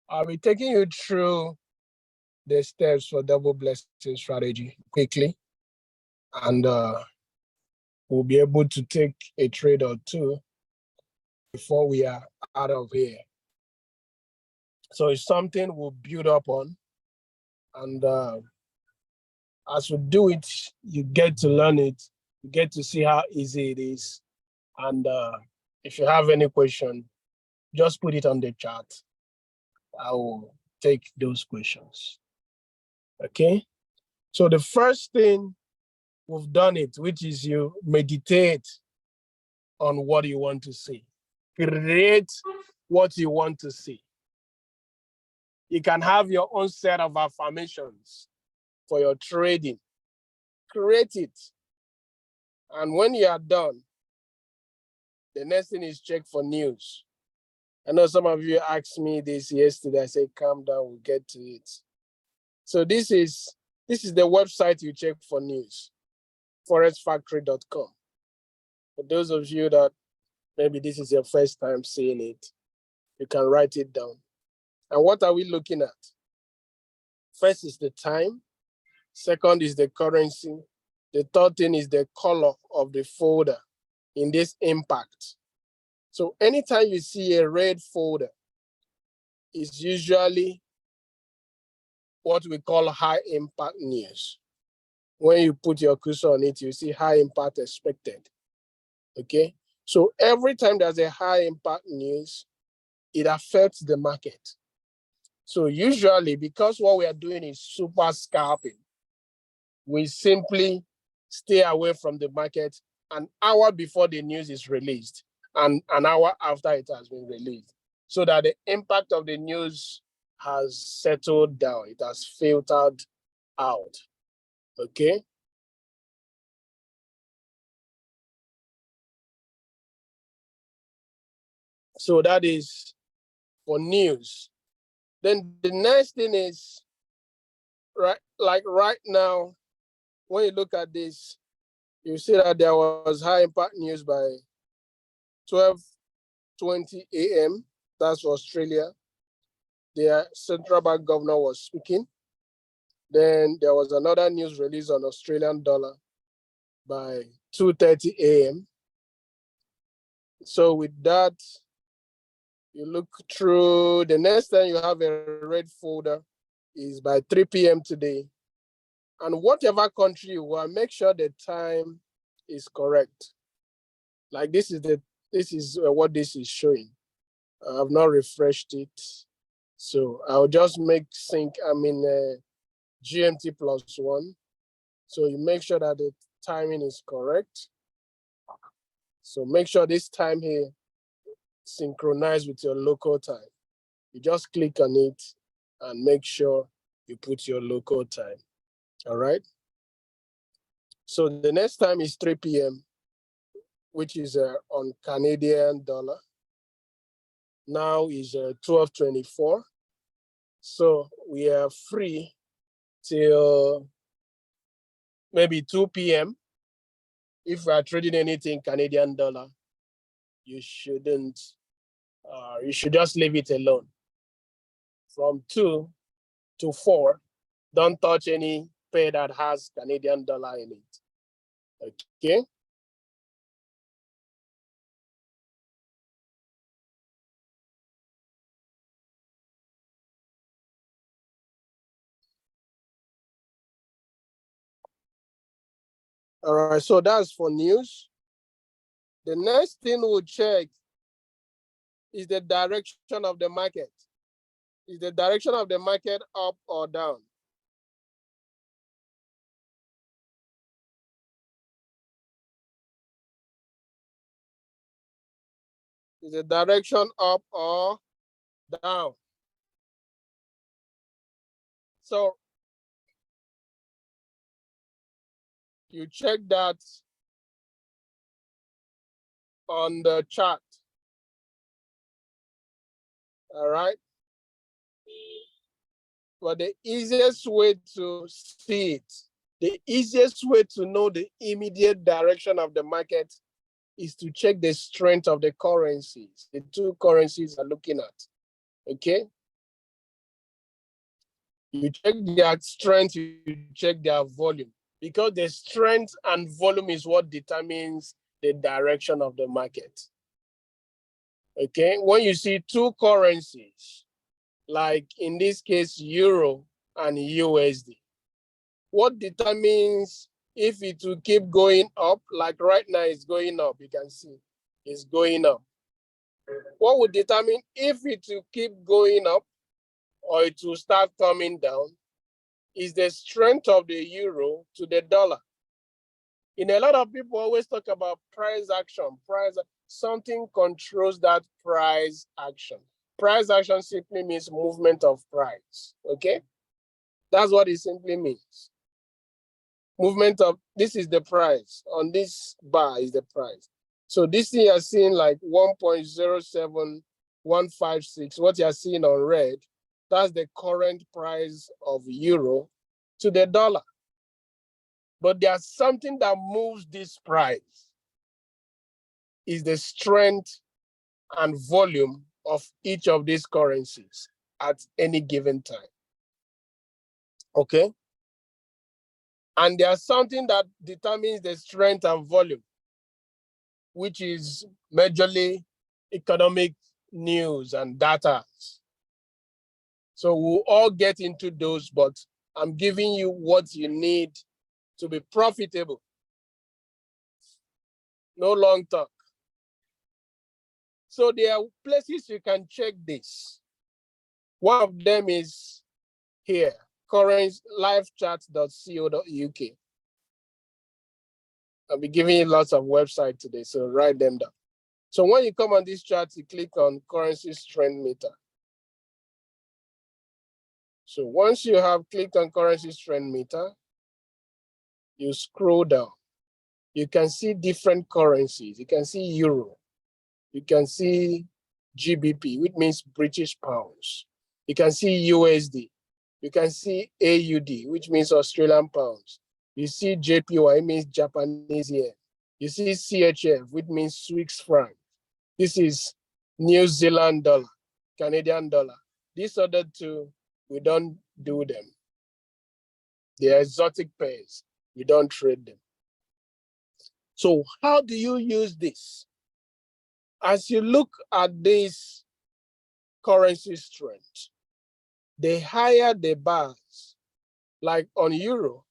I'll be taking you through the steps for double blessing strategy quickly, and we'll be able to take a trade or two before we are out of here. So it's something we'll build up on, and as we do it, you get to learn it, you get to see how easy it is, and if you have any question, just put it on the chat. I will take those questions. Okay? So the first thing, we've done it, which is you meditate on what you want to see. Create what you want to see. You can have your own set of affirmations for your trading. Create it. And when you are done, the next thing is check for news. I know some of you asked me this yesterday. I said, calm down, we'll get to it. So this is the website you check for news, forexfactory.com. For those of you that maybe this is your first time seeing it, you can write it down. And what are we looking at? First is the time. Second is the currency. The third thing is the color of the folder in this impact. So anytime you see a red folder, it's usually what we call high impact news. When you put your cursor on it, you see high impact expected. Okay? So every time there's a high impact news, it affects the market. So usually, because what we are doing is super scalping, we simply stay away from the market an hour before the news is released and an hour after it has been released, so that the impact of the news has settled down, it has filtered out. Okay? So that is for news. Then the next thing is, right now, when you look at this, you see that there was high impact news by 12:20 a.m. That's for Australia. The central bank governor was speaking. Then there was another news release on Australian dollar by 2:30 a.m. So with that, you look through, the next time you have a red folder is by 3 p.m. today. And whatever country you want, make sure the time is correct. Like this is what this is showing. I have not refreshed it. So I'll just make GMT +1. So you make sure that the timing is correct. So make sure this time here synchronize with your local time. You just click on it and make sure you put your local time. All right. So the next time is 3 p.m., which is on Canadian dollar. Now is 12:24. So we are free till maybe 2 p.m. If we are trading anything Canadian dollar, you shouldn't, you should just leave it alone. From 2 to 4, don't touch any pair that has Canadian dollar in it. Okay? All right, so that's for news. The next thing we'll check is the direction of the market. Is the direction of the market up or down? Is the direction up or down? So you check that on the chart. All right. But the easiest way to see it, the easiest way to know the immediate direction of the market is to check the strength of the currencies, the two currencies are looking at. Okay. You check their strength, you check their volume, because the strength and volume is what determines the direction of the market. Okay, when you see two currencies, like in this case, Euro and USD, what determines if it will keep going up? Like right now, it's going up. You can see it's going up. What would determine if it will keep going up or it will start coming down is the strength of the euro to the dollar. In a lot of people always talk about price action. Something controls that price action. Price action simply means movement of price. Okay, that's what it simply means. Movement of, this is the price. On this bar is the price. So this thing you're seeing like 1.07156, what you're seeing on red, that's the current price of euro to the dollar. But there's something that moves this price, is the strength and volume of each of these currencies at any given time. Okay? And there's something that determines the strength and volume, which is majorly economic news and data. So we'll all get into those, but I'm giving you what you need to be profitable. No long talk. So there are places you can check this. One of them is here, currentlivechat.co.uk. I'll be giving you lots of websites today, so write them down. So when you come on this chart, you click on currency strength meter. So once you have clicked on currency strength meter, you scroll down. You can see different currencies. You can see euro. You can see GBP, which means British pounds. You can see USD. You can see AUD, which means Australian pounds. You see JPY, it means Japanese yen. You see CHF, which means Swiss franc. This is New Zealand dollar, Canadian dollar. These other two, we don't do them. They are exotic pairs. We don't trade them. So how do you use this? As you look at this currency strength, the higher the bars, like on euro,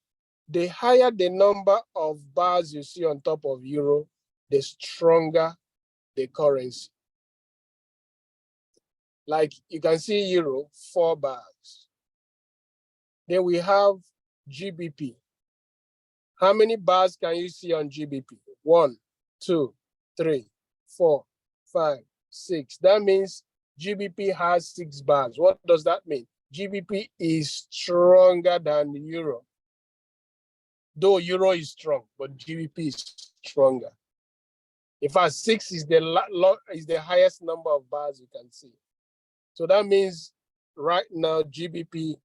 the higher the number of bars you see on top of euro, the stronger the currency. Like you can see euro, 4 bars. Then we have GBP. How many bars can you see on GBP? 1, 2, 3, 4, 5, 6. That means GBP has 6 bars. What does that mean? GBP is stronger than euro. Though euro is strong, but GBP is stronger. In fact, 6 is the highest number of bars you can see. So that means right now, GBP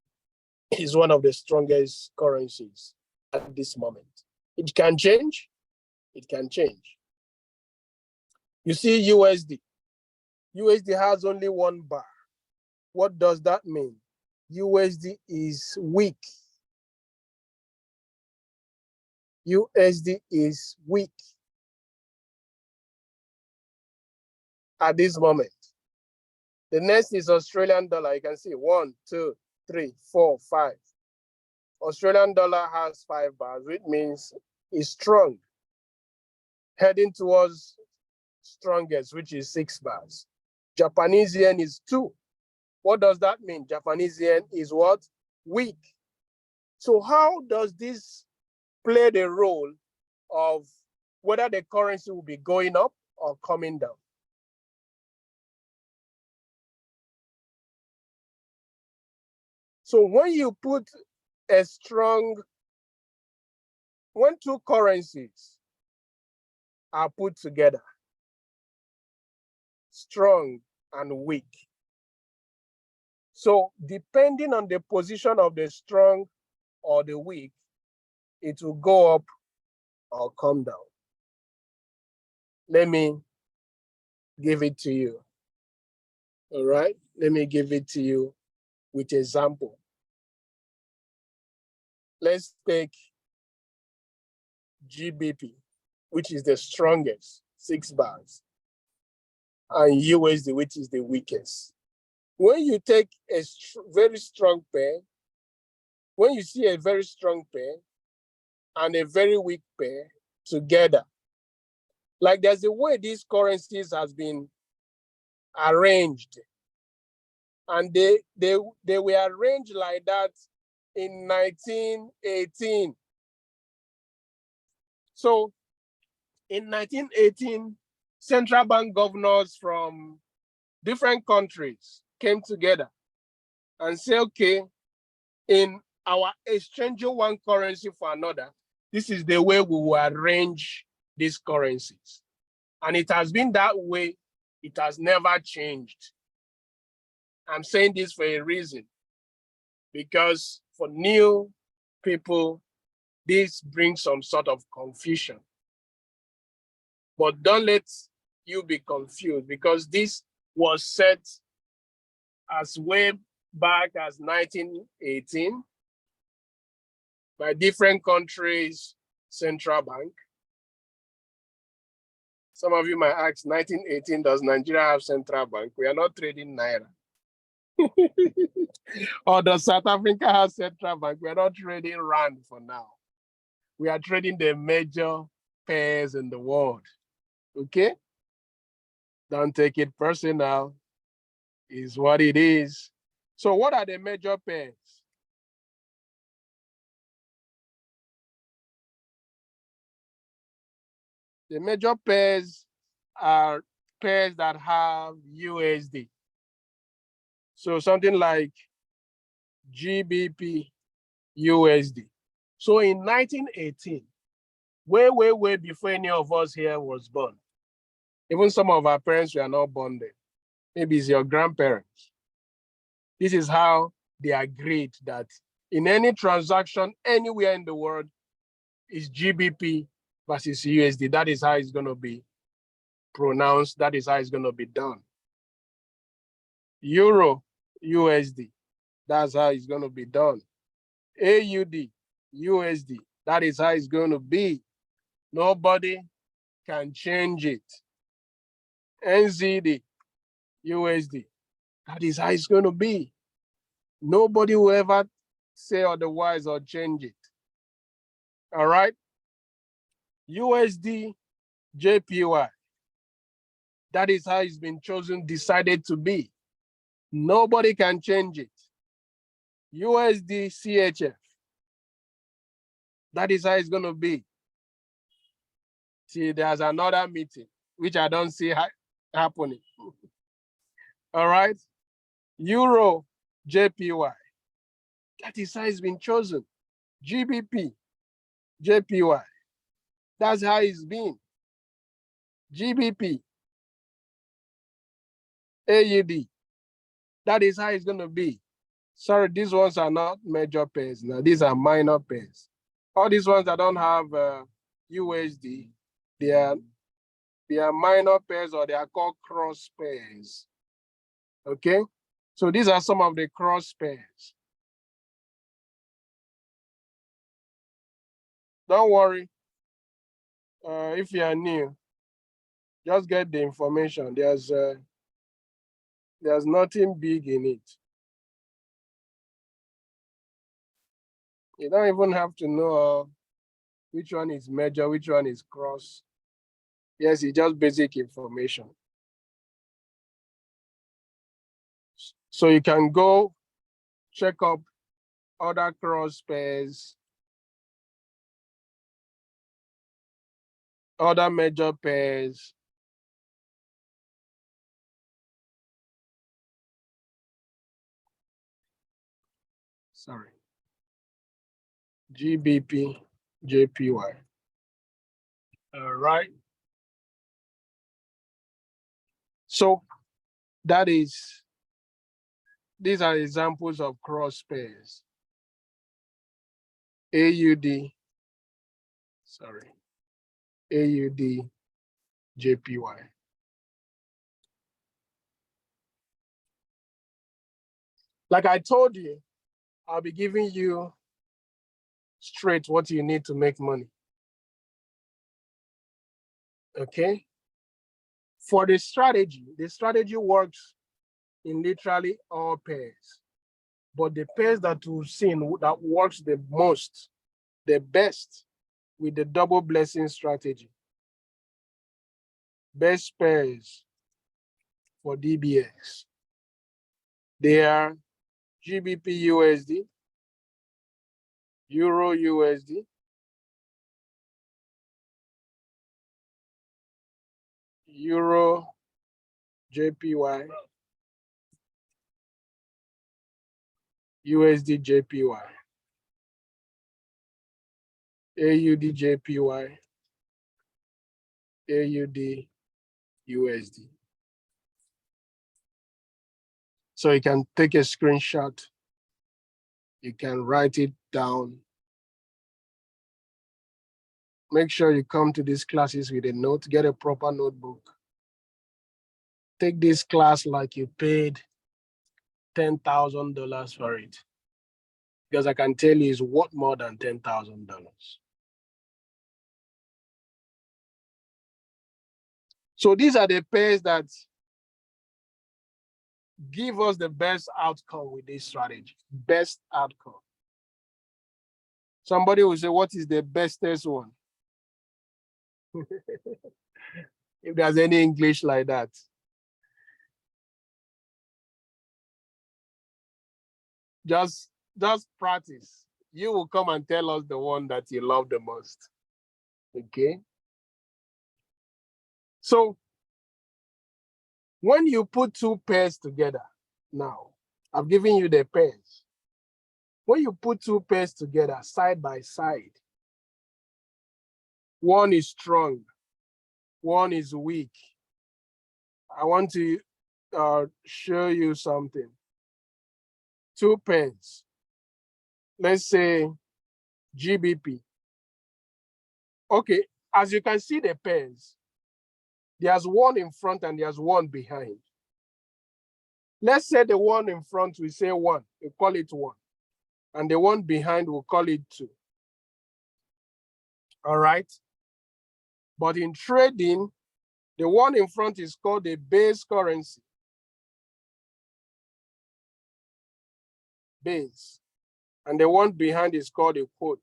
is one of the strongest currencies at this moment. It can change. It can change. You see USD. USD has only 1 bar. What does that mean? USD is weak. USD is weak at this moment. The next is Australian dollar. You can see 1, 2, 3, 4, 5. Australian dollar has 5 bars, which means it's strong. Heading towards strongest, which is 6 bars. Japanese yen is 2. What does that mean? Japanese yen is what? Weak. So how does this play the role of whether the currency will be going up or coming down? So when you put when 2 currencies are put together, strong and weak. So depending on the position of the strong or the weak, it will go up or come down. Let me give it to you. All right, let me give it to you with example. let's take GBP, which is the strongest, 6 bars, and USD, which is the weakest. When you take a very strong pair, when you see a very strong pair and a very weak pair together, like there's a way these currencies has been arranged, and they were arranged like that in 1918. So in 1918, central bank governors from different countries came together and said, okay, in our exchanging one currency for another, this is the way we will arrange these currencies. And it has been that way. It has never changed. I'm saying this for a reason, because for new people, this brings some sort of confusion. But don't let you be confused, because this was set as way back as 1918 by different countries' central bank. Some of you might ask, 1918, does Nigeria have central bank? We are not trading Naira. Or does South Africa have central bank? We are not trading Rand for now. We are trading the major pairs in the world, okay? Don't take it personal, is what it is. So what are the major pairs? The major pairs are pairs that have USD. So something like GBP USD. So in 1918, way before any of us here was born, even some of our parents were not born then. Maybe it's your grandparents. This is how they agreed that in any transaction anywhere in the world is GBP versus USD. That is how it's going to be pronounced. That is how it's going to be done. Euro USD. That's how it's going to be done. AUD USD. That is how it's going to be. Nobody can change it. NZD USD. That is how it's going to be. Nobody will ever say otherwise or change it. All right? USD JPY. That is how it's been chosen, decided to be. Nobody can change it. USD CHF. That is how it's going to be. See, there's another meeting, which I don't see happening. All right? Euro JPY. That is how it's been chosen. GBP JPY. That's how it's been. GBP AUD. That is how it's going to be. Sorry, these ones are not major pairs. Now, these are minor pairs. All these ones that don't have USD, they are minor pairs, or they are called cross pairs. Okay? So these are some of the cross pairs. Don't worry. If you are new, just get the information. There's nothing big in it. You don't even have to know which one is major, which one is cross. Yes, it's just basic information. So you can go check up other cross pairs, other major pairs. Sorry. GBP, JPY. All right. So these are examples of cross pairs. AUD, sorry, AUD, JPY. Like I told you, I'll be giving you straight what you need to make money. Okay. For the strategy works in literally all pairs. But the pairs that we've seen that works the most, the best with the double blessing strategy. Best pairs for DBX. They are GBP USD, Euro USD, Euro JPY, USD JPY, AUD JPY, AUD USD. So you can take a screenshot, you can write it down. Make sure you come to these classes with a note, get a proper notebook. Take this class like you paid $10,000 for it. Because I can tell you it's worth more than $10,000. So these are the pairs that give us the best outcome with this strategy. Best outcome. Somebody will say, what is the bestest one? If there's any English like that. Just practice. You will come and tell us the one that you love the most. Okay? So when you put two pairs together, now, I've given you the pairs. When you put two pairs together side by side, one is strong, one is weak. I want to show you something. Two pairs. Let's say GBP. Okay, as you can see the pairs, there's one in front and there's one behind. Let's say the one in front, we say 1, we call it 1. And the one behind, we'll call it 2. All right? But in trading, the one in front is called the base currency. Base. And the one behind is called a quote.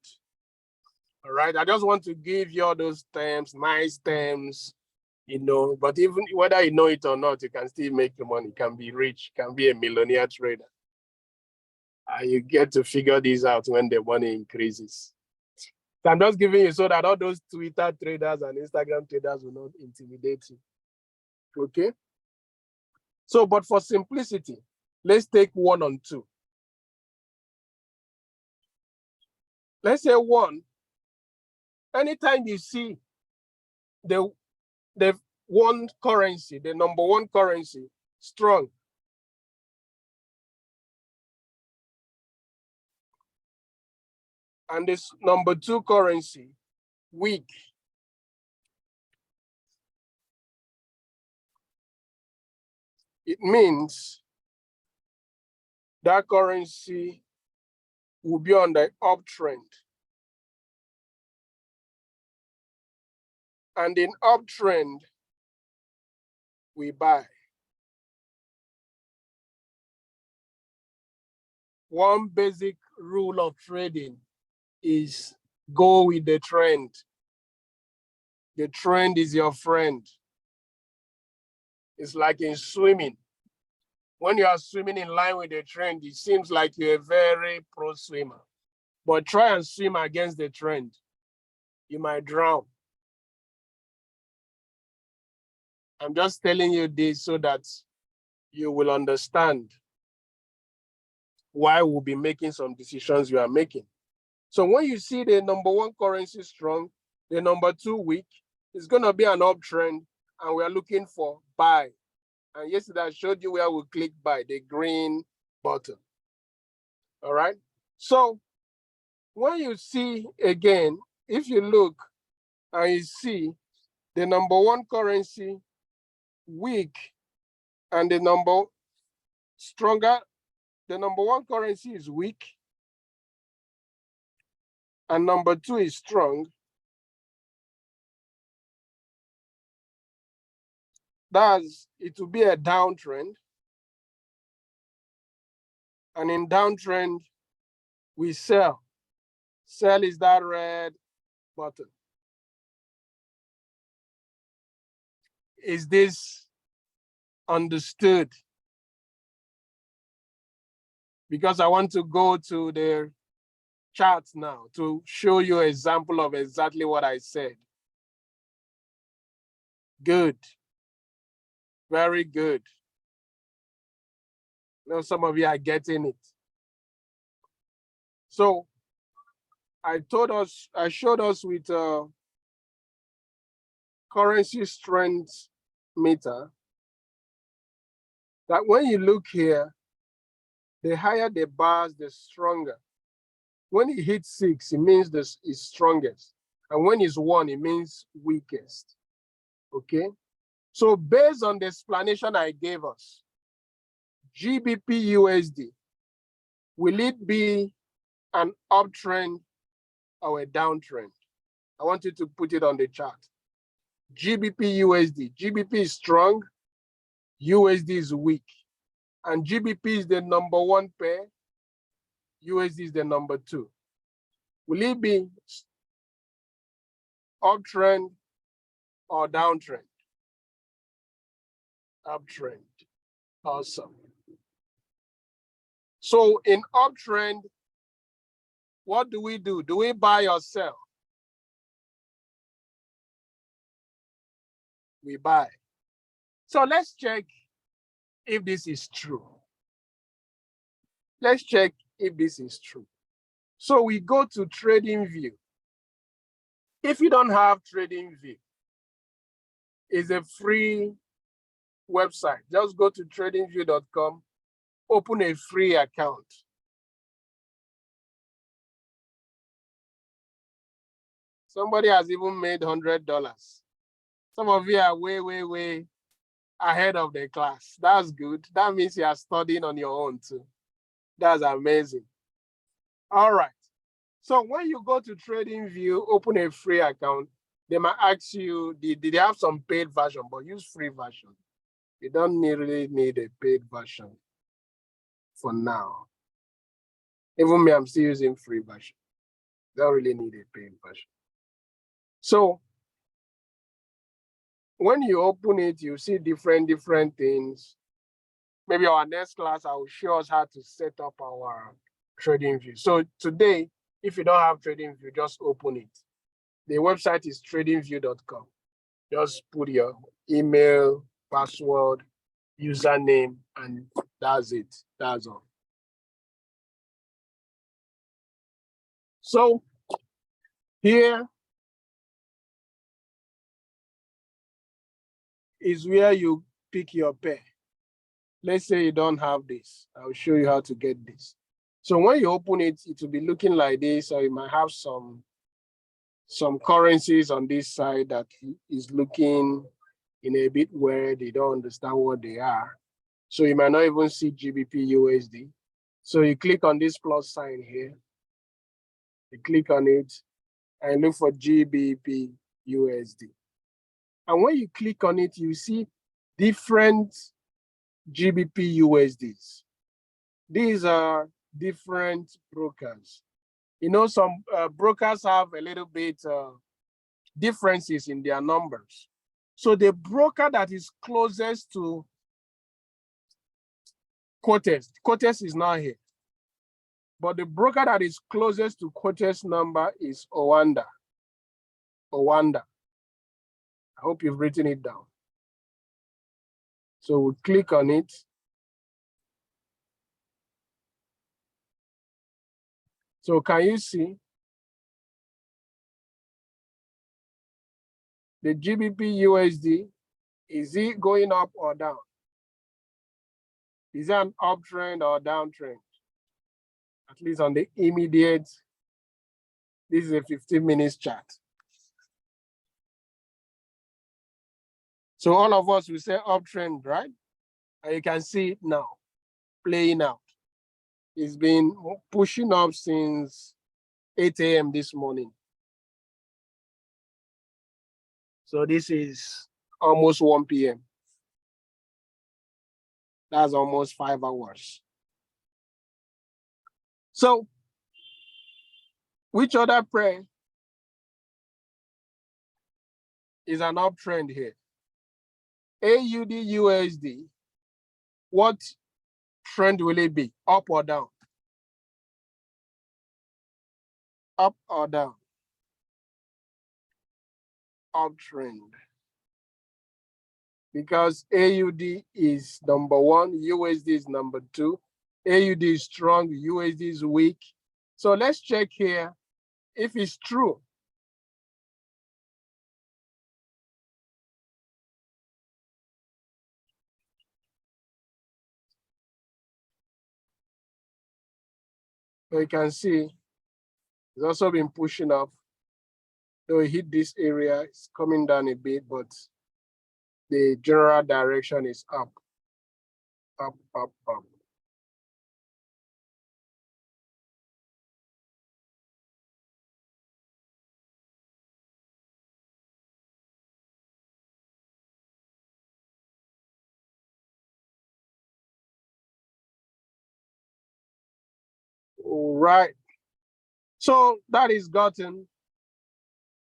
All right? I just want to give you all those terms, nice terms, you know, but even whether you know it or not, you can still make the money, you can be rich, you can be a millionaire trader. And you get to figure this out when the money increases. So I'm just giving you so that all those Twitter traders and Instagram traders will not intimidate you. Okay? So, but for simplicity, let's take 1 on 2. Let's say 1, anytime you see the one currency, the number one currency, strong, and this number 2 currency, weak, it means that currency will be on the uptrend. And in uptrend, we buy. One basic rule of trading is go with the trend. The trend is your friend. It's like in swimming. When you are swimming in line with the trend, it seems like you're a very pro swimmer. But try and swim against the trend. You might drown. I'm just telling you this so that you will understand why we'll be making some decisions we are making. So when you see the number one currency strong, the number 2 weak, it's going to be an uptrend, and we are looking for buy. And yesterday I showed you where we click buy, the green button. All right. So when you see again, if you look and you see the number one currency weak and the number stronger, the number one currency is weak and number 2 is strong, it will be a downtrend. And in downtrend, we sell. Sell is that red button. Is this understood? Because I want to go to the charts now to show you an example of exactly what I said. Good. Very good. Now some of you are getting it. So I showed us with a currency strength meter that when you look here, the higher the bars, the stronger. When it hits 6, it means this is strongest. And when it's 1, it means weakest. Okay? So based on the explanation I gave us, GBP USD, will it be an uptrend or a downtrend? I want you to put it on the chart. GBP USD. GBP is strong, USD is weak. And GBP is the number 1 pair, USD is the number 2. Will it be uptrend or downtrend? Uptrend. Awesome. So in uptrend, what do? Do we buy or sell? We buy. So let's check if this is true. Let's check if this is true. So we go to TradingView. If you don't have TradingView, it's a free website. Just go to tradingview.com, open a free account. Somebody has even made $100. Some of you are way ahead of the class. That's good. That means you are studying on your own too. That's amazing. All right. So when you go to TradingView, open a free account, they might ask you, did they have some paid version, but use free version. You don't really need a paid version for now. Even me, I'm still using free version. Don't really need a paid version. So when you open it, you see different things. Maybe our next class, I will show us how to set up our TradingView. So today, if you don't have TradingView, just open it. The website is tradingview.com. Just put your email, password, username, and that's it. That's all. So here is where you pick your pair. Let's say you don't have this. I'll show you how to get this. So when you open it, it will be looking like this, or you might have some currencies on this side that is looking in a bit weird. They don't understand what they are. So you might not even see GBP USD. So you click on this plus sign here. You click on it and look for GBP USD. And when you click on it, you see different GBP USDs. These are different brokers. You know, some brokers have a little bit differences in their numbers. So the broker that is closest to Quotes is not here. But the broker that is closest to Quotes number is Oanda. I hope you've written it down. So we click on it. So can you see the GBP USD? Is it going up or down? Is it an uptrend or downtrend? At least on the immediate, this is a 15 minutes chart. So all of us will say uptrend, right? And you can see it now, playing out. It's been pushing up since 8 a.m. this morning. So this is almost 1 p.m. That's almost 5 hours. So, which other pair is an uptrend here? AUD USD. What trend will it be? Up or down? Up or down? Uptrend. Because AUD is number 1, USD is number 2. AUD is strong, USD is weak. So let's check here if it's true. So you can see it's also been pushing up. So it hit this area, it's coming down a bit, but the general direction is up, up, up, up. All right. So that is gotten,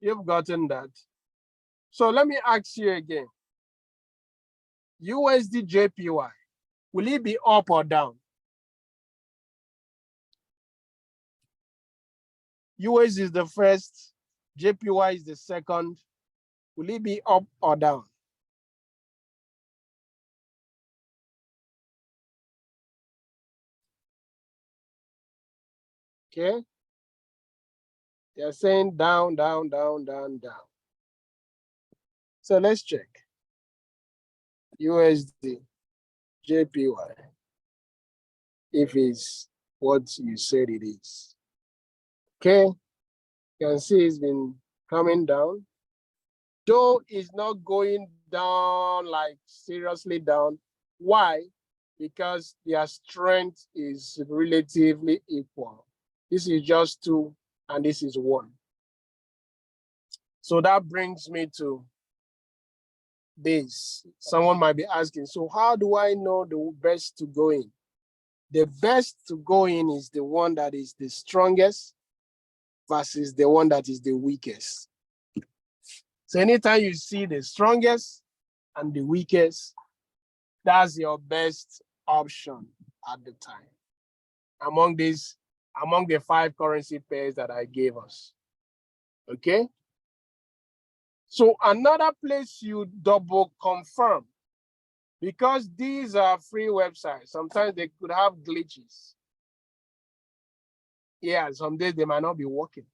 you've gotten that. So let me ask you again. USD JPY, will it be up or down? US is the first, JPY is the second. Will it be up or down? Okay. They're saying down, down, down, down, down. So let's check. USD, JPY, if it's what you said it is. Okay. You can see it's been coming down. Though it's not going down, like seriously down. Why? Because their strength is relatively equal. This is just 2 and this is 1. So that brings me to this. Someone might be asking, so how do I know the best to go in? The best to go in is the one that is the strongest versus the one that is the weakest. So anytime you see the strongest and the weakest, that's your best option at the time. Among the 5 currency pairs that I gave us. Okay? So another place you double confirm, because these are free websites, sometimes they could have glitches. Yeah, some days they might not be working.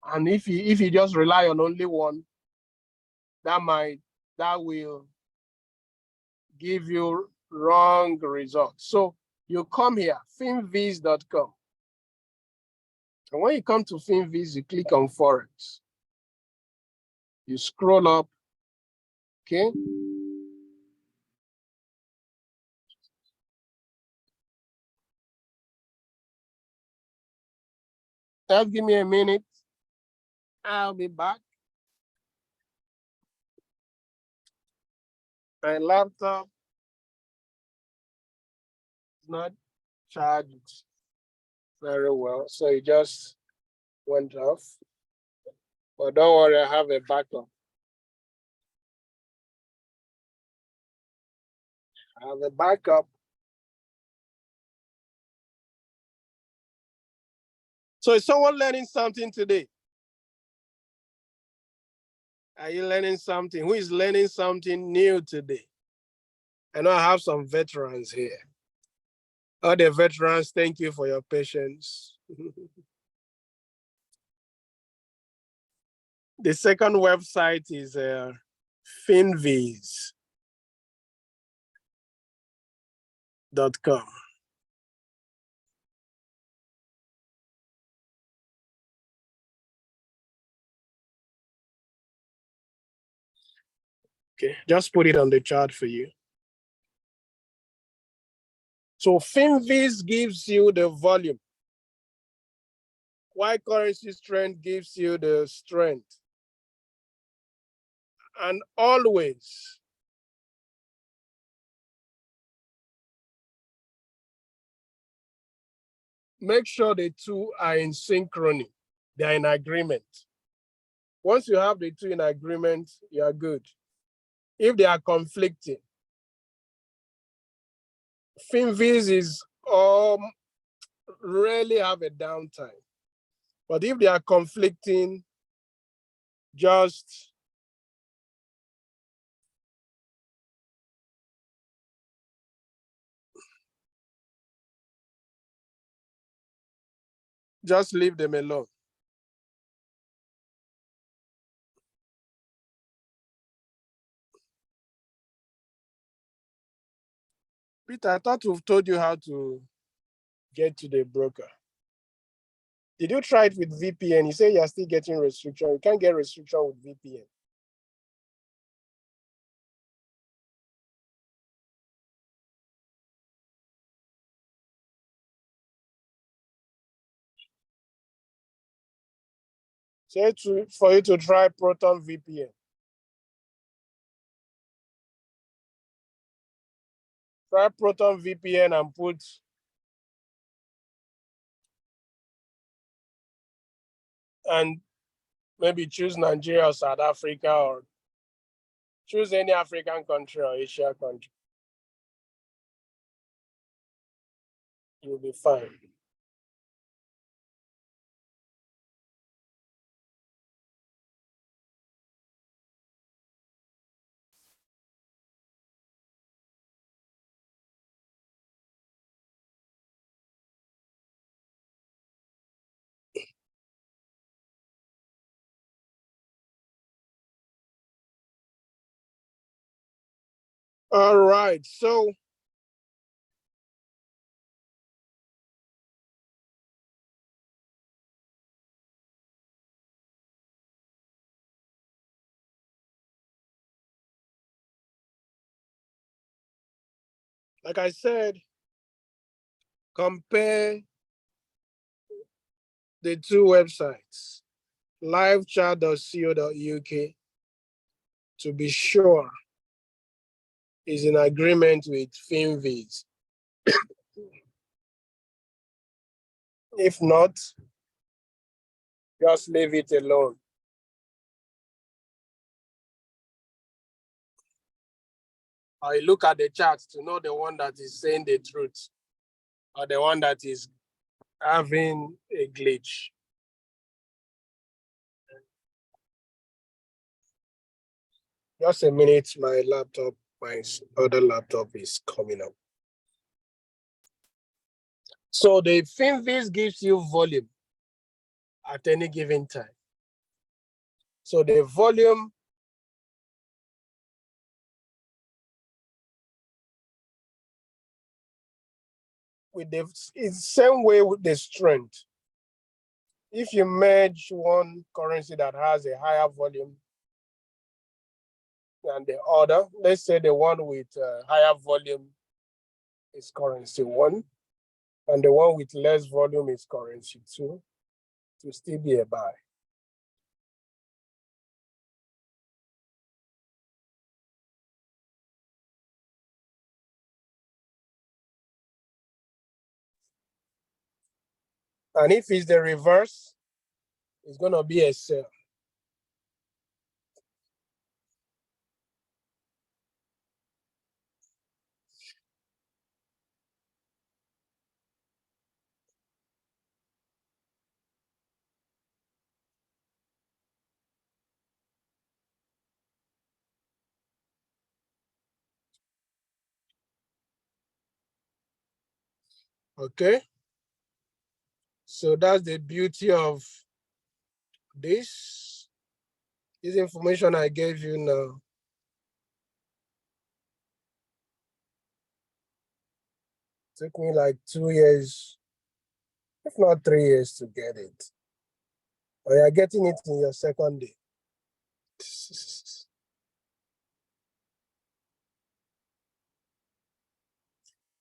And if you just rely on only one, that will give you wrong results. So you come here, finviz.com. And when you come to Finviz, you click on Forex. You scroll up, okay? Just give me a minute. I'll be back. My laptop is not charged very well, so it just went off. But don't worry, I have a backup. I have a backup. So is someone learning something today? Are you learning something? Who is learning something new today? I know I have some veterans here. All the veterans, thank you for your patience. The second website is finviz.com. Okay, just put it on the chart for you. So Finviz gives you the volume. Why currency strength gives you the strength. And always make sure the two are in synchrony. They're in agreement. Once you have the two in agreement, you are good. If they are conflicting, FinViz is rarely have a downtime. But if they are conflicting, just leave them alone. Peter, I thought we've told you how to get to the broker. Did you try it with VPN? You say you're still getting restriction. You can't get restriction with VPN. Say for you to try Proton VPN. Try Proton VPN and put and maybe choose Nigeria or South Africa or choose any African country or Asia country. You'll be fine. All right, so like I said, compare the two websites, livechat.co.uk, to be sure is in agreement with FinViz. If not, just leave it alone. I look at the charts to know the one that is saying the truth or the one that is having a glitch. Just a minute, my other laptop is coming up. So the FinViz gives you volume at any given time. So the volume with the same way with the strength. If you merge one currency that has a higher volume than the other, let's say the one with higher volume is currency 1, and the one with less volume is currency 2, to still be a buy. And if it's the reverse, it's going to be a sell. Okay. So that's the beauty of this information I gave you now. It took me like 2 years, if not 3 years, to get it. But you're getting it in your second day.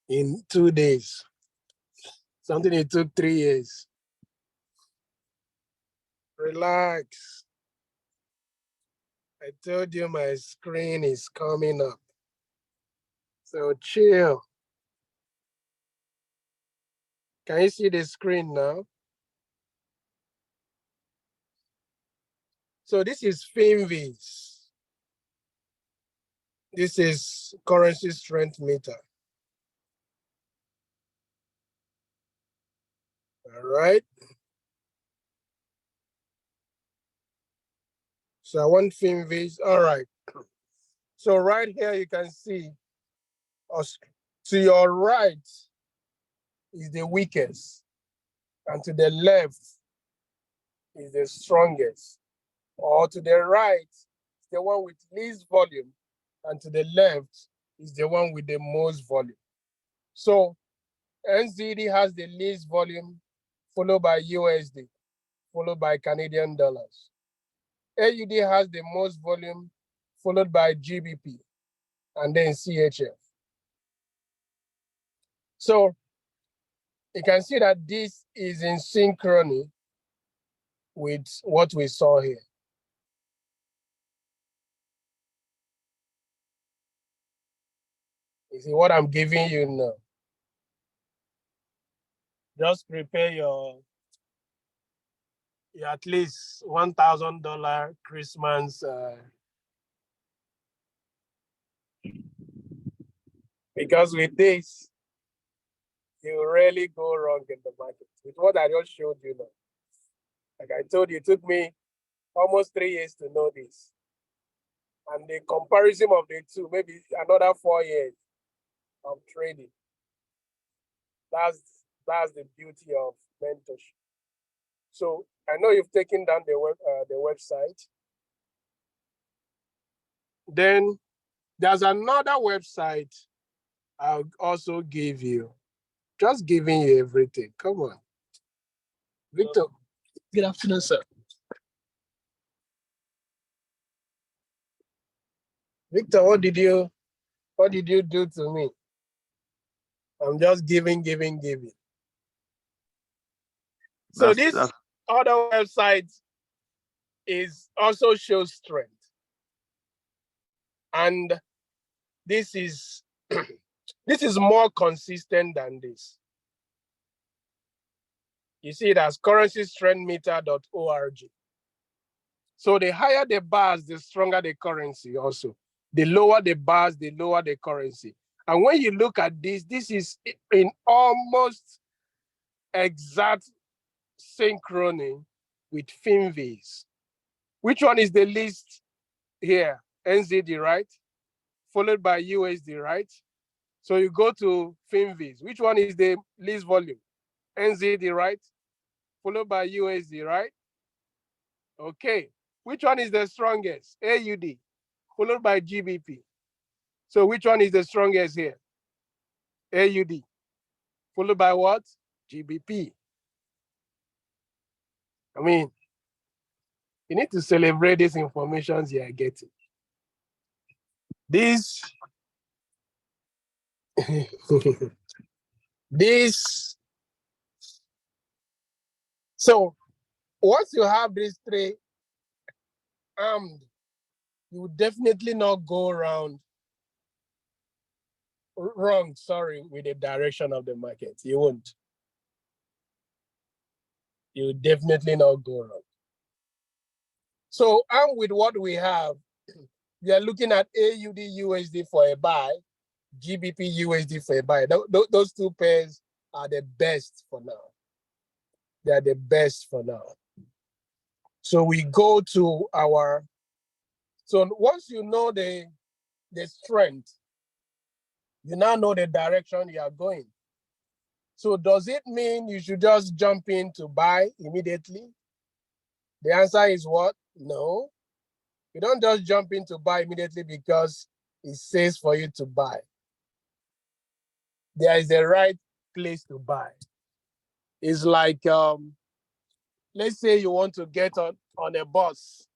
In 2 days. Something it took 3 years. Relax. I told you my screen is coming up. So chill. Can you see the screen now? So this is FinViz. This is currency strength meter. All right. So I want FinViz. All right. So right here you can see us. To your right is the weakest, and to the left is the strongest. Or to the right is the one with least volume, and to the left is the one with the most volume. So NZD has the least volume, followed by USD, followed by Canadian dollars. AUD has the most volume, followed by GBP, and then CHF. So you can see that this is in synchrony with what we saw here. You see what I'm giving you now. Just prepare your at least $1,000 Christmas. Because with this, you rarely go wrong in the market. With what I just showed you now. Like I told you, it took me almost 3 years to know this. And the comparison of the two, maybe another 4 years of trading. That's the beauty of mentorship. So I know you've taken down the website. Then there's another website I'll also give you. Just giving you everything. Come on. Victor, good afternoon, sir. Victor, what did you do to me? I'm just giving. So this other website is also shows strength. And this is this is more consistent than this. You see it as currencystrengthmeter.org. So the higher the bars, the stronger the currency also. The lower the bars, the lower the currency. And when you look at this, this is in almost exact synchrony with FinViz. Which one is the least here? NZD, right? Followed by USD, right? So you go to FinViz. Which one is the least volume? NZD, right? Followed by USD, right? Okay. Which one is the strongest? AUD, followed by GBP. So which one is the strongest here? AUD, followed by what? GBP. I mean, you need to celebrate these informations you are getting. This, this. So once you have these three armed, you will definitely not go wrong, with the direction of the market. You won't. You will definitely not go wrong. So armed with what we have, we are looking at AUD USD for a buy, GBP USD for a buy. Those two pairs are the best for now. They are the best for now. So we go to our, so once you know the strength, you now know the direction you are going. So does it mean you should just jump in to buy immediately? The answer is what? No. You don't just jump in to buy immediately because it says for you to buy. There is a right place to buy. It's like, let's say you want to get on a bus.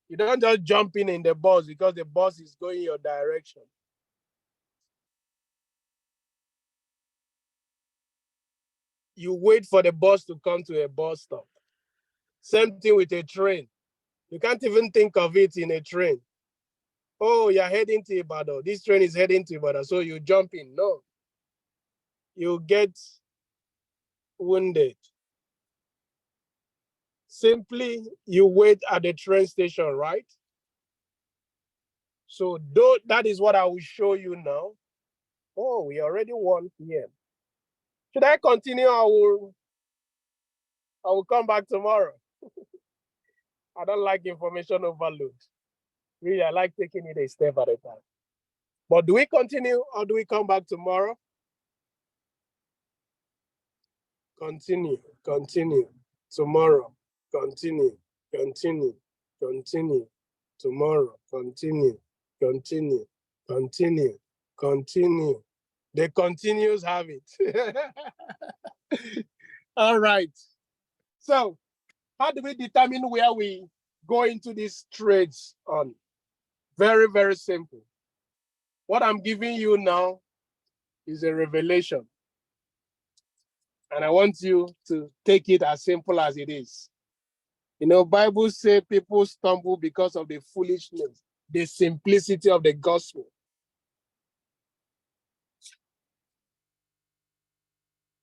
You don't just jump in the bus because the bus is going your direction. You wait for the bus to come to a bus stop. Same thing with a train. You can't even think of it in a train. Oh, you're heading to Ibadan. This train is heading to Ibadan, so you jump in. No. You get wounded. Simply, you wait at the train station, right? So that is what I will show you now. Oh, we already 1 p.m. Should I continue? I will come back tomorrow. I don't like information overload. Really, I like taking it a step at a time. But do we continue or do we come back tomorrow? Continue, continue, tomorrow, continue, continue, continue, tomorrow, continue, continue, continue, continue. The continues have it. All right. So how do we determine where we go into these trades on? Very, very simple. What I'm giving you now is a revelation. And I want you to take it as simple as it is. You know, Bible say people stumble because of the foolishness, the simplicity of the gospel.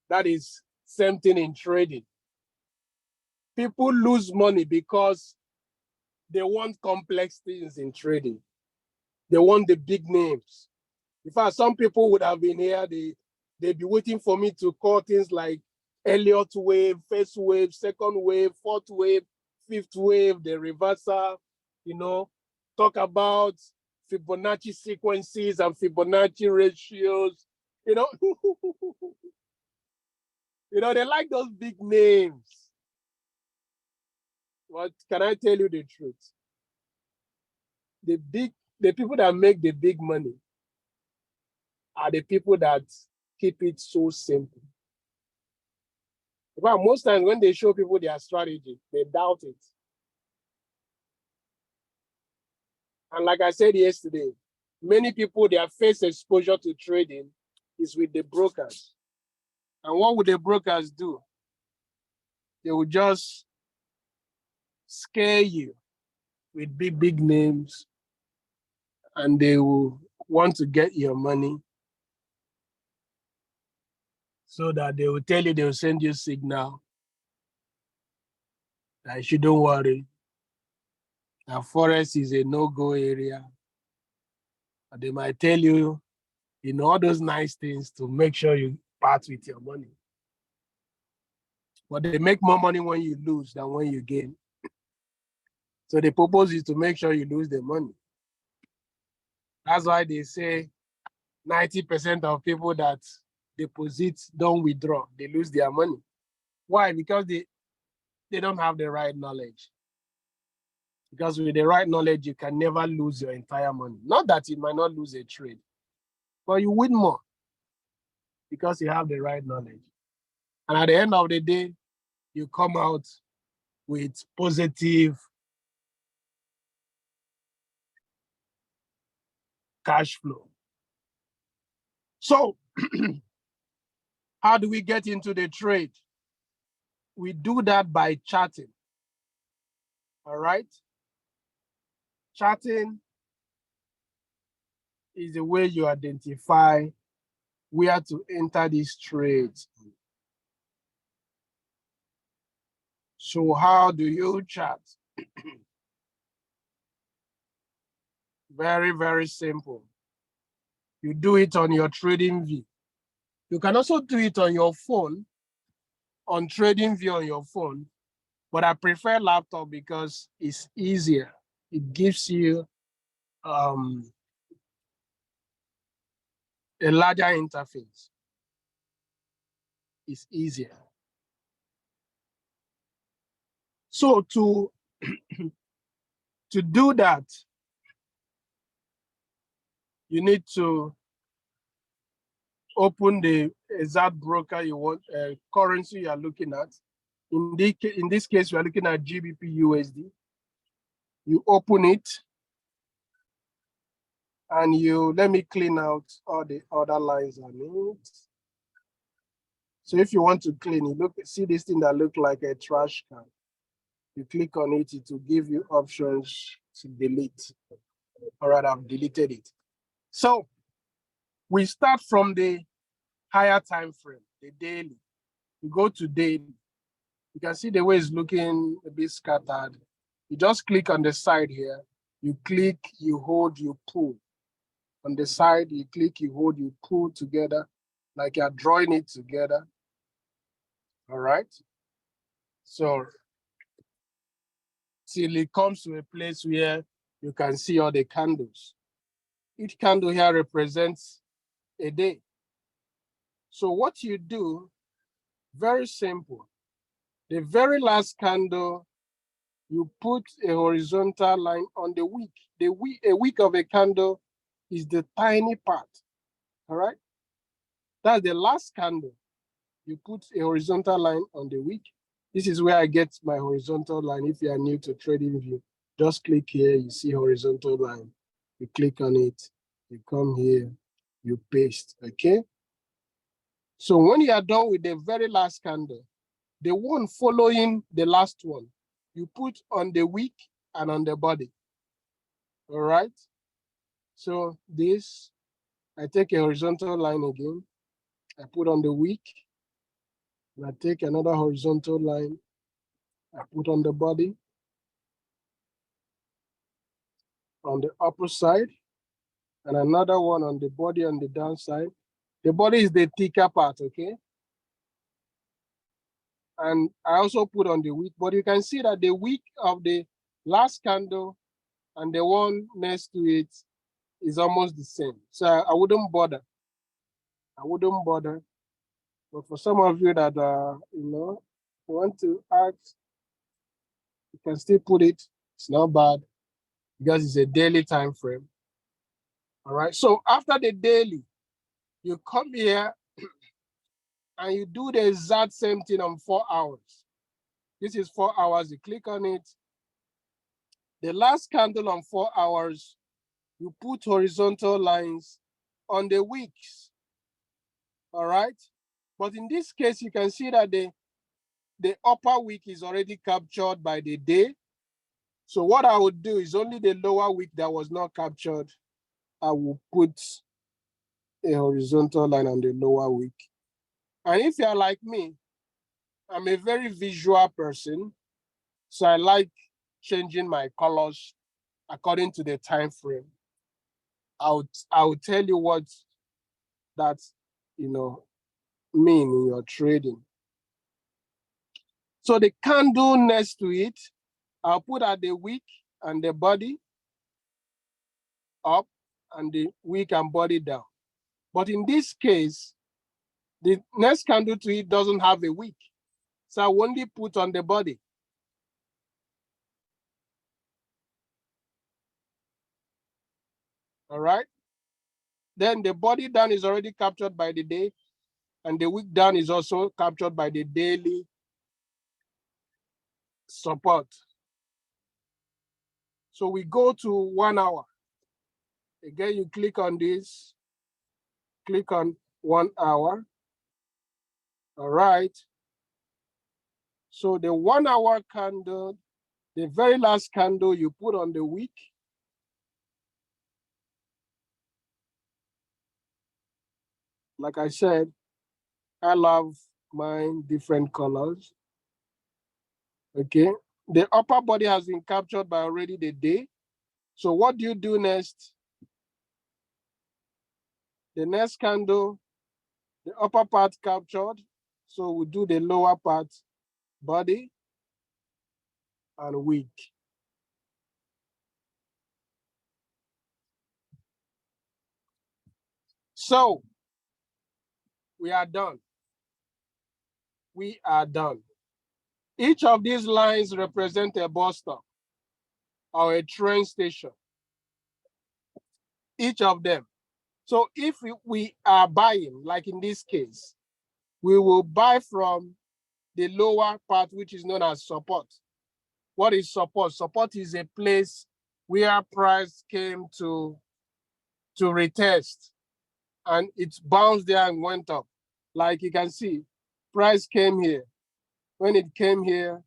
That is same thing in trading. People lose money because they want complex things in trading. They want the big names. In fact, some people would have been here, they'd be waiting for me to call things like Elliott wave, first wave, second wave, fourth wave, fifth wave, the reversal, you know, talk about Fibonacci sequences and Fibonacci ratios, you know. You know, they like those big names. But can I tell you the truth? The people that make the big money are the people that keep it so simple. But most times when they show people their strategy, they doubt it. And like I said yesterday, many people, their first exposure to trading is with the brokers. And what would the brokers do? They will just scare you with big, big names, and they will want to get your money so that they will tell you, they will send you a signal that you shouldn't worry, that forest is a no-go area. Or they might tell you, you know, all those nice things to make sure you part with your money. But they make more money when you lose than when you gain. So the purpose is to make sure you lose the money. That's why they say 90% of people that deposit don't withdraw, they lose their money. Why? Because they don't have the right knowledge. Because with the right knowledge, you can never lose your entire money. Not that you might not lose a trade, but you win more because you have the right knowledge. And at the end of the day, you come out with positive cash flow. So how do we get into the trade? We do that by charting. All right? Charting is the way you identify where to enter these trades. So how do you chart? Very, very simple. You do it on your TradingView. You can also do it on your phone, on TradingView on your phone, but I prefer laptop because it's easier. It gives you a larger interface. It's easier. So to do that, you need to open the exact broker you want, currency you are looking at. In this case, we are looking at GBP USD. You open it, and let me clean out all the other lines on it. So if you want to clean it, see this thing that looks like a trash can. You click on it, it will give you options to delete. All right, I've deleted it. So we start from the higher time frame, the daily. You go to daily. You can see the way it's looking a bit scattered. You just click on the side here. You click, you hold, you pull. On the side, you click, you hold, you pull together, like you're drawing it together. All right. So till it comes to a place where you can see all the candles. Each candle here represents a day. So what you do, very simple. The very last candle, you put a horizontal line on the wick. A wick of a candle is the tiny part, all right? That's the last candle. You put a horizontal line on the wick. This is where I get my horizontal line. If you are new to TradingView, just click here, you see horizontal line. You click on it, you come here, you paste, okay? So when you are done with the very last candle, the one following the last one, you put on the wick and on the body, all right? So this, I take a horizontal line again, I put on the wick, and I take another horizontal line, I put on the body, on the upper side, and another one on the body on the downside. The body is the thicker part, okay? And I also put on the wick, but you can see that the wick of the last candle and the one next to it is almost the same. So I wouldn't bother. I wouldn't bother. But for some of you that want to ask, you can still put it. It's not bad because it's a daily time frame. All right. So after the daily, you come here and you do the exact same thing on 4 hours. This is 4 hours. You click on it. The last candle on 4 hours, you put horizontal lines on the wicks. All right. But in this case, you can see that the upper wick is already captured by the day. So what I would do is only the lower wick that was not captured, I will put a horizontal line on the lower wick. And if you're like me, I'm a very visual person. So I like changing my colors according to the time frame. I'll tell you what that mean in your trading. So the candle next to it, I'll put at the wick and the body up and the wick and body down. But in this case, the next candle to it doesn't have a wick. So I only put on the body. All right. Then the body down is already captured by the day, and the wick down is also captured by the daily support. So we go to 1 hour. Again, you click on this, click on 1 hour. All right. So the 1 hour candle, the very last candle you put on the wick. Like I said, I love mine different colors. Okay. The upper body has been captured by already the day. So what do you do next? The next candle, the upper part captured. So we do the lower part, body and wick. So we are done. We are done. Each of these lines represent a bus stop or a train station. Each of them. So if we are buying, like in this case, we will buy from the lower part, which is known as support. What is support? Support is a place where price came to retest and it bounced there and went up. Like you can see, price came here. When it came here,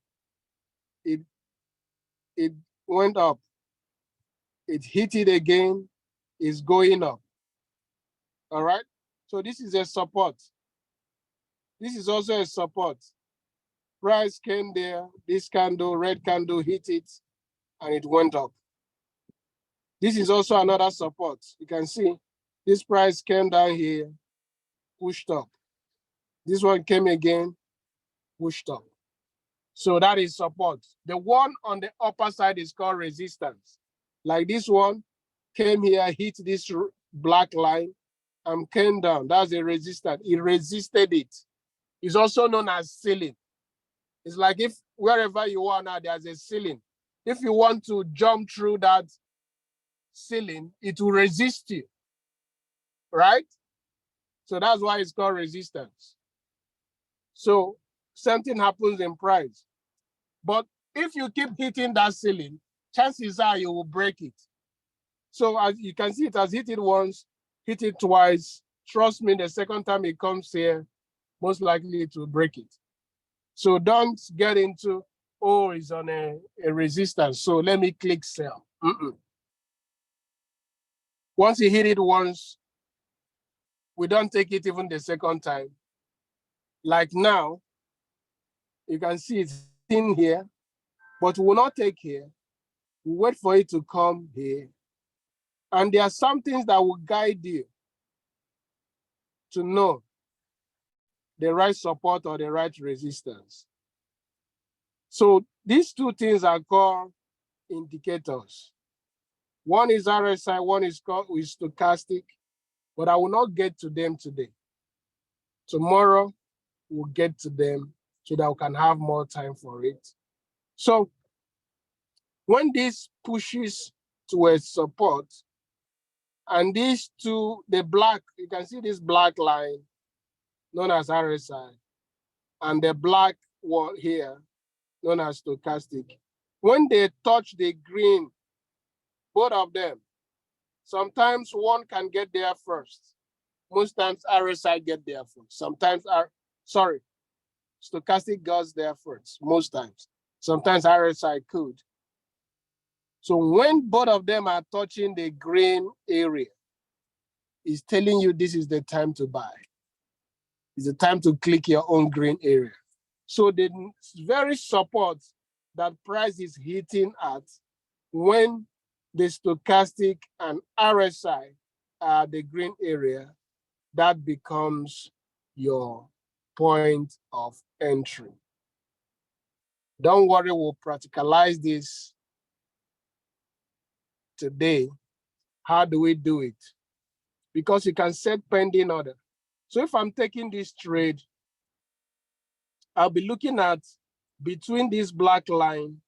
it it went up. It hit it again, it's going up. All right. So this is a support. This is also a support. Price came there, this candle, red candle hit it, and it went up. This is also another support. You can see this price came down here, pushed up. This one came again, pushed up. So that is support. The one on the upper side is called resistance. Like this one came here, hit this black line, and came down. That's a resistance. It resisted it. It's also known as ceiling. It's like if wherever you are now, there's a ceiling. If you want to jump through that ceiling, it will resist you, right? So that's why it's called resistance. So something happens in price. But if you keep hitting that ceiling, chances are you will break it. So as you can see, it has hit it once, hit it twice. Trust me, the second time it comes here, most likely it will break it. So don't get into, oh, it's on a resistance, so let me click sell. Once you hit it once, we don't take it even the second time. Like now, you can see it's in here, but we will not take here. We wait for it to come here. And there are some things that will guide you to know the right support or the right resistance. So these two things are called indicators. One is RSI, one is called stochastic, but I will not get to them today. Tomorrow, we'll get to them so that we can have more time for it. So when this pushes towards support, and these two, the black, you can see this black line known as RSI, and the black one here known as stochastic. When they touch the green, both of them, sometimes one can get there first. Most times RSI get there first. Sometimes stochastic goes there first, most times. Sometimes RSI could. So when both of them are touching the green area, it's telling you this is the time to buy. It's the time to click your own green area. So the very support that price is hitting at when the stochastic and RSI are the green area, that becomes your point of entry. Don't worry, we'll practicalize this today. How do we do it? Because you can set pending order. So if I'm taking this trade, I'll be looking at between this black line.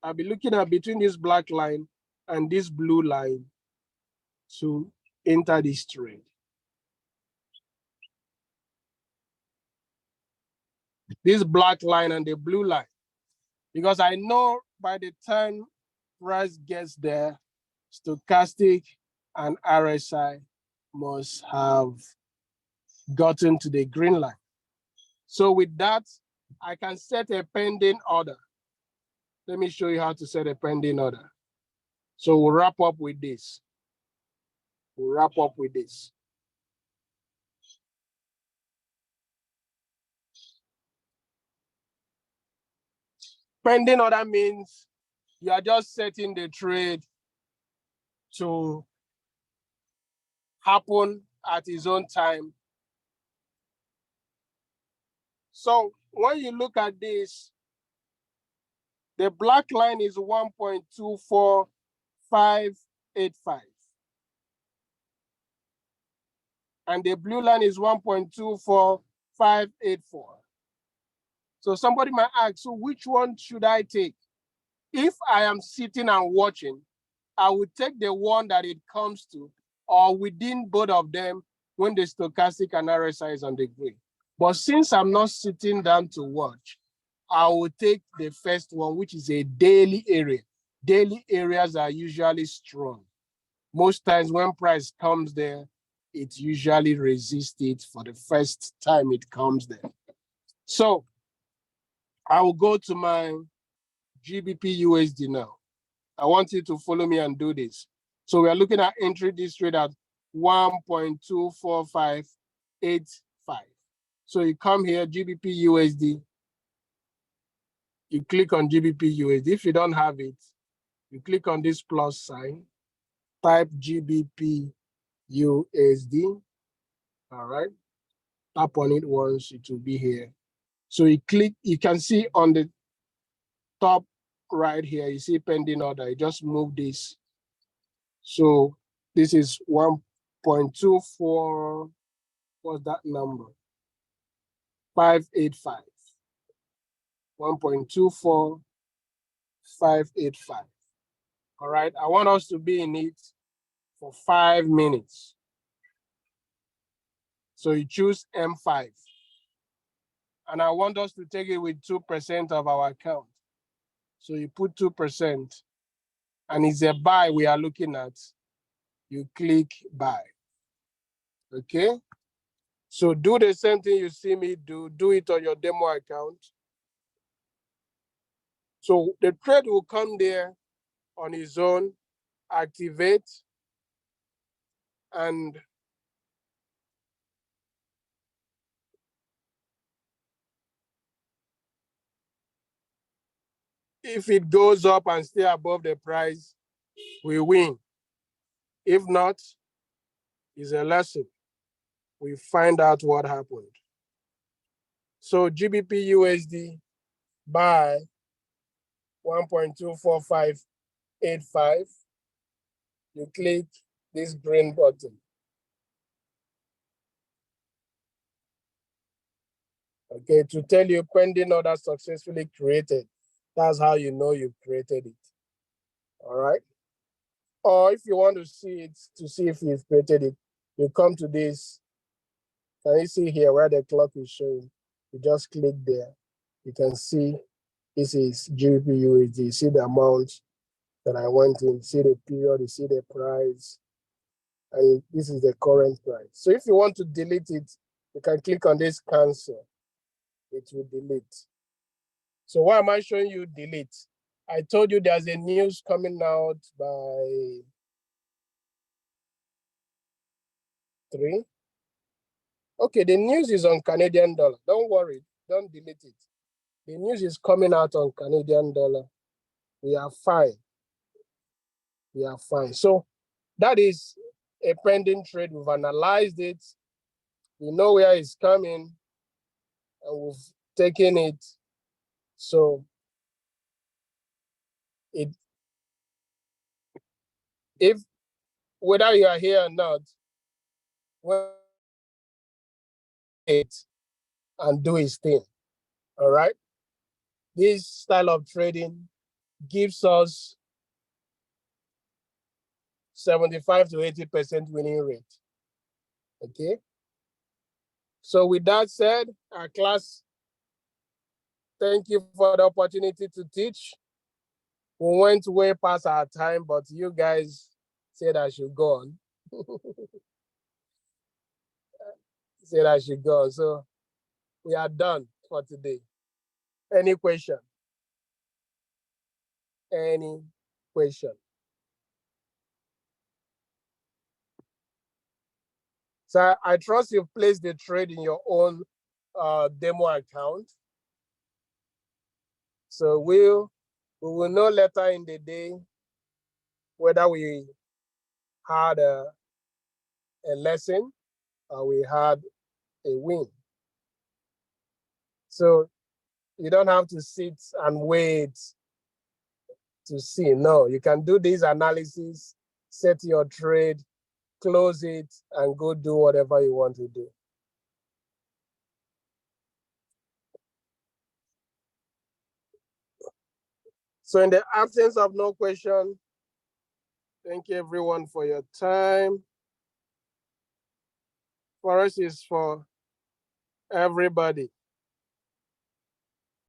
I'll be looking at between this black line and this blue line to enter this trade. This black line and the blue line. Because I know by the time price gets there, stochastic and RSI must have gotten to the green line. So with that, I can set a pending order. Let me show you how to set a pending order. So we'll wrap up with this. We'll wrap up with this. Pending order means you are just setting the trade to happen at its own time. So when you look at this, the black line is 1.24585. And the blue line is 1.24584. So somebody might ask, so which one should I take? If I am sitting and watching, I would take the one that it comes to, or within both of them when the stochastic and RSI is on the green. But since I'm not sitting down to watch, I will take the first one, which is a daily area. Daily areas are usually strong. Most times when price comes there, it usually resists it for the first time it comes there. So I will go to my GBP USD now. I want you to follow me and do this. So we are looking at entry this trade at 1.24585. So you come here, GBP USD. You click on GBP USD. If you don't have it, you click on this plus sign, type GBP USD. All right. Tap on it once, it will be here. So you click, you can see on the top right here, you see pending order. You just move this. So this is 1.24, what's that number? 585. 1.24585. All right, I want us to be in it for 5 minutes. So you choose M5. And I want us to take it with 2% of our account. So you put 2%, and it's a buy we are looking at. You click buy. Okay? So do the same thing you see me do. Do it on your demo account. So the trade will come there on its own, activate, and if it goes up and stay above the price, we win. If not, it's a lesson. We find out what happened. So GBP USD buy 1.24585. You click this green button. Okay, to tell you pending order successfully created. That's how you know you've created it. All right. Or if you want to see it, to see if you've created it, you come to this. Can you see here where the clock is showing? You just click there. You can see this is GBP USD. You see the amount that I went in, see the period, you see the price, and this is the current price. So if you want to delete it, you can click on this cancel. It will delete. So why am I showing you delete? I told you there's a news coming out by 3. Okay, the news is on Canadian dollar. Don't worry, don't delete it. The news is coming out on Canadian dollar. We are fine. We are fine. So that is a pending trade. We've analyzed it. We know where it's coming, and we've taken it. So if whether you are here or not, it and do its thing. All right. This style of trading gives us 75 to 80% winning rate. Okay. So with that said, our class, thank you for the opportunity to teach. We went way past our time, but you guys said I should go on. Said I should go on. So we are done for today. Any question? Any question? So I trust you've placed the trade in your own demo account. So we will know later in the day whether we had a lesson or we had a win. So you don't have to sit and wait to see. No, you can do this analysis, set your trade, close it, and go do whatever you want to do. So in the absence of no question, thank you everyone for your time. For us is for everybody.